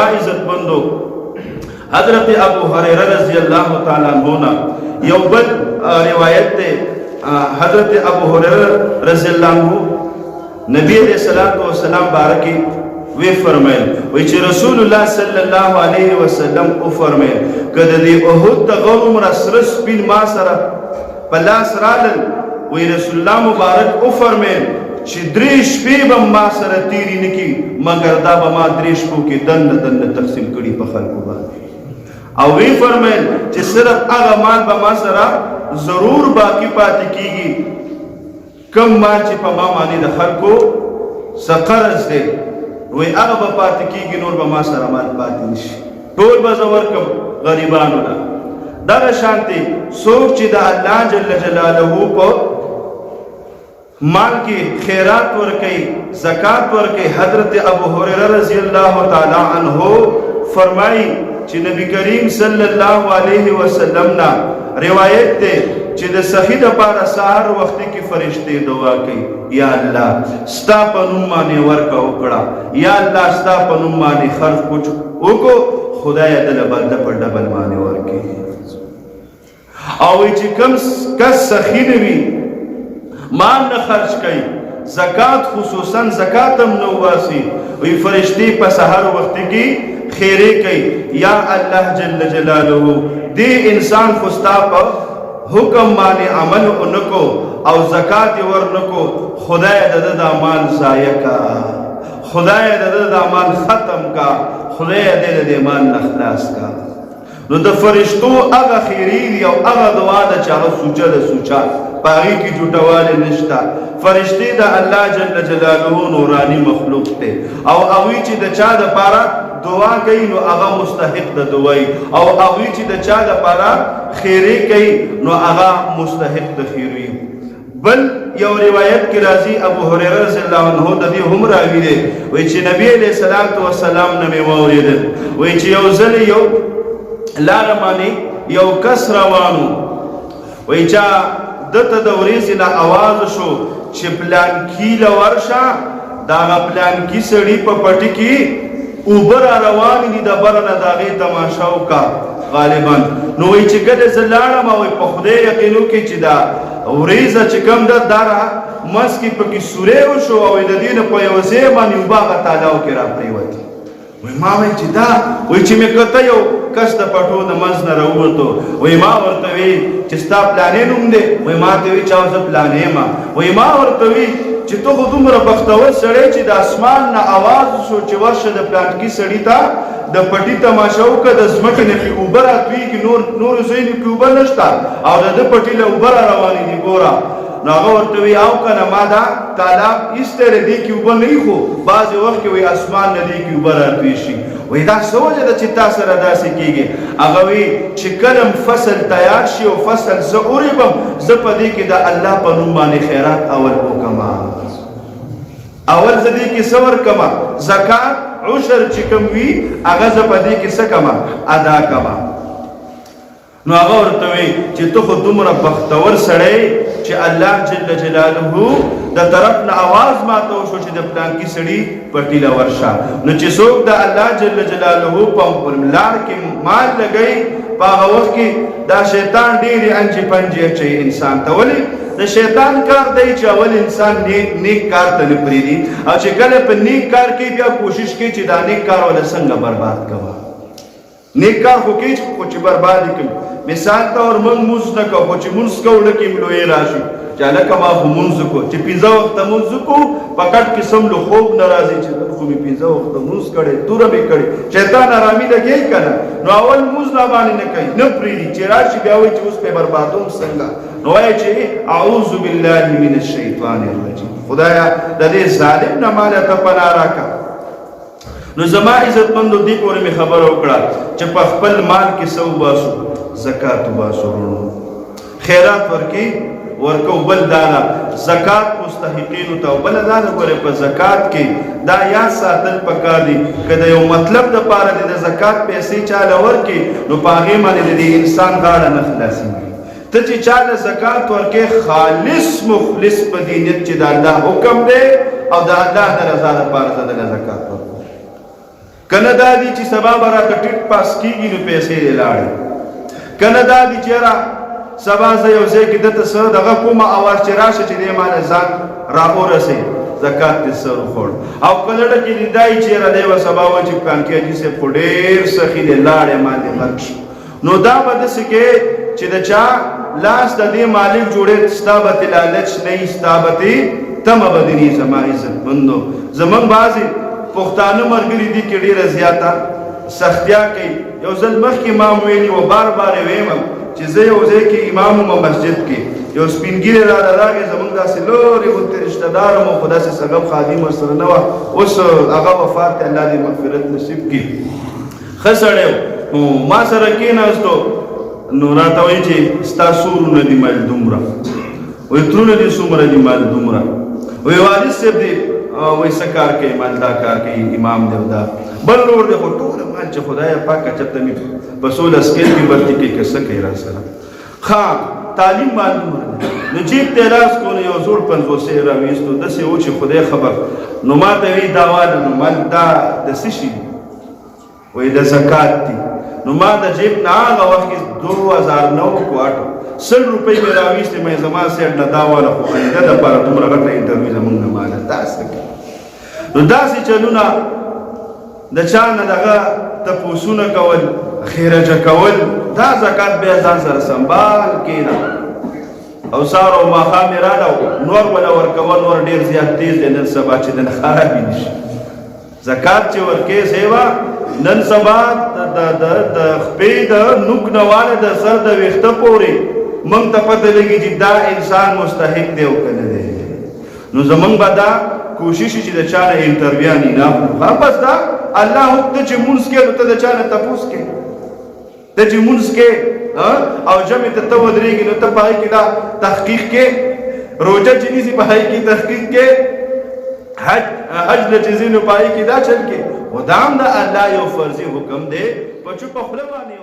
زما عزت بندو حضرت ابو هریرہ رضی اللہ تعالیٰ عنہ یو بل روایت تے حضرت ابو هریرہ رضی اللہ عنہ نبی علیہ السلام بارکی وی فرمائل ویچی رسول اللہ صلی اللہ علیہ وسلم او فرمائل کده دی احد تا غرم رسرس پین ما سرا پلاس رالل وی رسول اللہ مبارک او فرمائل چی دریش پی بم ما سرا تیری نکی مگر دا بما دریش پو کی دند تقسیم کری پا خلقو بارکی او وی فرمائل چی صرف اغا مال بما سرا ضرور باقی پاتی کی گی کم مال چی پا ما مانی دا خلقو سقرز دے وی اغا با پاتی کی گی نور با ما سر مال پاتی نشی طول بزور کم غریبانو لا دا شانتی سوک چی دا اللہ جل جلالہو کو مال کی خیرات ورکی زکاة ورکی حضرت ابو ہریرہ رضی اللہ تعالی عنہ فرمائی چی نبی کریم صلی اللہ علیہ وسلم نا روایت دے چی دا سخی دا پارا سہر وقتی کی فرشتے دعا کی یا اللہ ستا پنم مانے ورکا اکڑا یا اللہ ستا پنم مانے خرف کچھ اکو خدای دل بلد پر ڈبل مانے ورکی آوی چی کس سخی نوی مان نخرچ کئی زکاة خصوصاً زکاة نواسی وی فرشتے پا سہر وقتی کی خیرے کئی یا اللہ جل جلالہ دی انسان خستا پا حکم مانے عمل انکو او زکاة ورنکو خدای دا مال ضائع کا خدای دا مال ختم کا خدای دا مال نخلاص کا نو دا فرشتو اغا خیرین یا اغا دعا دا چاہا سوچا دا سوچا پاگی کی جھوٹوالے نشتا فرشتے دا اللہ جل جلالہ نورانی مخلوق تے او اوی چی دا چاہ دا پارا دعا کئی نو اغا مستحق دا دعائی او اوی چی دا چاہ دا پارا خیرے کئی نو اغا مستحق دا خیروی بل یو روایت کی رازی ابو ہریرہ رضی اللہ عنہ دا دی ہم راوی دے ویچی نبی علیہ السلام نمی موریدن ویچی یو زل یو لارمانی یو کس روانو ویچا دتا دوریزینا آواز شو چی پلان کی لورشا داغا پلان کی سڑی پا پٹی کی اوبر روانی دی دا برنا داغی تماشاو کا غالباً نوی چی گد زلانا ماوی پا خدای یقینو کی چی دا وریزا چی کم دا دارا مسکی پا کی سوریو شو اوی دا دین پا یوزی مانی اوباغا تالاو کی را پریواتی وی ما وی چی دا وی چی مکتا یو کس دا پٹو دا مزن روتو وی ما ورطوی چی ستا پلانے نم دے وی ما تیوی چاو سا پلانے ما وی ما ورطوی چی تو خودم را بختور سڑے چی دا اسمان نا آواز شو چی ورش دا پلان کی سڑی تا دا پٹی تماشاو کا دا زمکی نفی اوبر آتوی کی نور زینی کی اوبر نشتا او دا پٹی لے اوبر روانی دی گورا ناغا ورطوی آو کنا ما دا تالاب اس تیرے دی کی اوبر نہیں خو بعض وقت وی اسمان نا دی کی اوبر آتوی شی وی دا سوجه دا چی تا سر دا سکی گی اگوی چی کلم فصل تیار شی و فصل زعوری بم زپا دی که دا اللہ پا نمانی خیرات اول کو کما اول زدی کی سور کما زکاة عشر چی کموی اگا زپا دی کی سکما ادا کما نو اگا ورطوی چی تو خود دمرا بختور سڑے چی اللہ جل جلالہو دا طرف نا آواز ماتو شو چی دا پلان کی سڑی پٹیلا ورشا نو چی سوک دا اللہ جل جلالہو پا لار کی مال لگئی پا وقت کی دا شیطان دیری انجی پنجی اچھئی انسان تا ولی دا شیطان کار دی چی اول انسان نیک کار تا نپری دی او چی کل پا نیک کار کی بیا کوشش کی چی دا نیک کار والا سنگا برباد کوا نیک کار خو کی چی بربادی کم مثال تا اور من موز نکو خو چی منز کو لکی ملوی راشی چالکا ما خو منز کو چی پینزا وقت منز کو پکٹ کسم لو خوب نرازی چی در خوبی پینزا وقت منز کڑے دورا بھی کڑے شیطان آرامی لگی کنا نو اول منز نابانی نکای نپری دی چی راشی بیاوی چی اس پہ بربادوں سنگا نو آئے چی اعوذ باللہ من الشیطان الرجیم خدایا دا دے ظالم نمالا تا پنا راکا نو زما عزت مندو دی پوری میں خبر اکڑا چی پا خپل مال کی سو باسو زکاة باسو رونو خیرات ورکی ورکو بل دانا زکاة مستحقینو تا بل دانا گوڑے پا زکاة کی دا یا ساتل پکا دی کہ دا یو مطلب دا پارا دی دا زکاة پیسی چالا ورکی نو پاگی مانی دی انسان غاڑا نخلاسی تچی چالا زکاة ورکی خالص مخلص پا دینیت چی دا اللہ حکم دے او دا اللہ دا رضا دا پارا دا زکاة ورکی کنه دا دي چې سبا به راته ټیټ پاس کېږي نو پیسې دې لاړې، کنه دا دي چې یاره سبا زه یو ځای کې دته څه دغه کومه اواز چې راشه چې دی ماله ځان را ورسوي زکات دې سر وخوړ. او کله ډکې دي دا چې یاره دی به سبا وایي چې پلانکي حاجي صاحب خو ډېر سخي دی لاړې ما دې غرق شي. نو دا به داسې کې چې د چا لاس د دې مالک جوړې ستا به لالچ نه وي، ستا به تمه به دې نه زما عزتمندو. زمونږ بعضې پښتانه ملګري دي کې ډېره زیاته سختیا کوي. یو ځل مخکې ما ویلي و بار بار یې ویم چې زه یو ځای کې امام وم مسجد کې، یو سپین ږیری راغی زمونږ داسې لورې غوندې رشته دار وم خو داسې سګم خادم ورسره نه وه، اوس هغه وفات دی، الله دې مغفرت نصیب کړي. ښه سړی و، ما سره کېناستو نو راته وایي چې ستا سورونه دي مال دومره، وایي ترونه دي څومره دي مال دومره، وایي والد صاحب دی وایي څه کار کوي مال دا کار کوي امام دی دا بل نور دی خو ټوله مال چې خدایه پاکه چېرته مې په 16 سکیل کې برتي کوي که څه کوي را سره. ښه تعلیم مال دومره دی. نو جیب ته لاس کو نو یو زوړ 50 را ویستو داسې و چې خدای خبر. نو ما ته وایي دا واله نو مال دا د څه شي دي؟ وایي د زکات دي. نو ما د جیب نه هغه وخت کې 2009 کو 100 روپۍ مې راویستې، مې زما سیټ نه دا واله خو آینده دپاره دومره غټه انټرویو زمونږ نه ماله دا څه کوي. نو داسې چلونه د چا نه دغه تپوسونه کول خیرجه کول دا زکات بیا ځان سره سنبال کېنه او سهار او ماښام یې راله نور وله ورکول نور ډېر زیات تیز دی نن سبا چې نن خرابې نه شي. زکات چې ورکې سیوه نن سبا د خپې د نوک نه واله د سر د ویښته پورې موږ ته پته لګي چې دا انسان مستحق دی او که نه دی. نو زمونږ به دا کوشش چې د چا نه انټرویو نه اخلو. بس دا الله ته چې مونځ کې نو ته د چا نه تپوس کې، ته چې مونځ کې او جمع ته ته ودرېږي نو ته په هغې کې دا تحقیق کې، روژه چې نیسي په هغې کې تحقیق کې، حج نه چې ځي نو په هغې کې دا چل کې. خو دا هم د الله یو فرضي حکم دی په چوپه خوله باندې